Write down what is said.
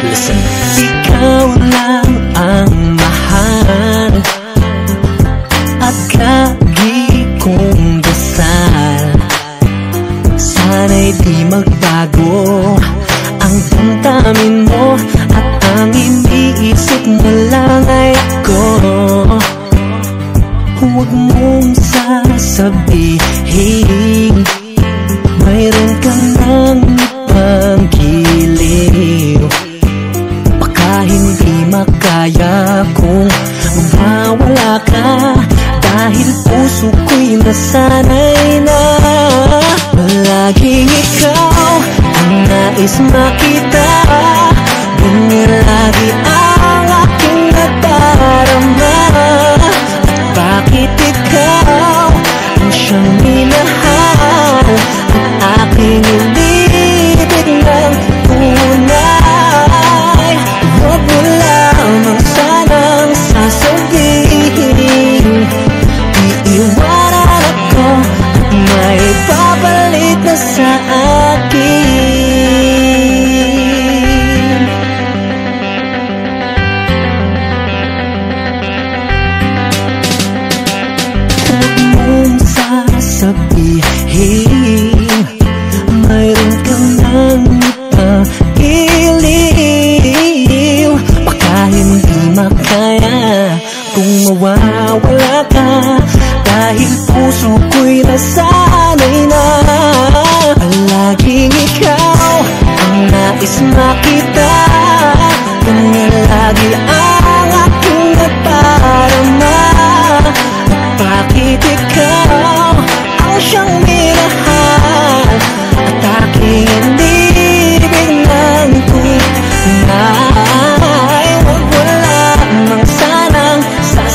Listen. Ikaw lang ang mahal at lagi kong dasal. Sana'y di magbago ang damdamin mo at ang iniisip mo lang ay ako. Huwag mong sasabihin mayroon ka ng ibang giliw. Baka hindi makaya kung mawala ka, dahil puso ko'y nasanay na palaging ikaw ang nais makita. Ganyan lagi ang aking nadarama. At bakit ikaw ang siyang minahal at aking inibig ng tunay? Huwag mo lamang sanang sasabihin iiwanan ako at may babalik na sa akin. Huwag mong sasabihin mayroon kang nang ipagiliw. Baka hindi makaya kung mawawala ka, dahil puso ko'y nasa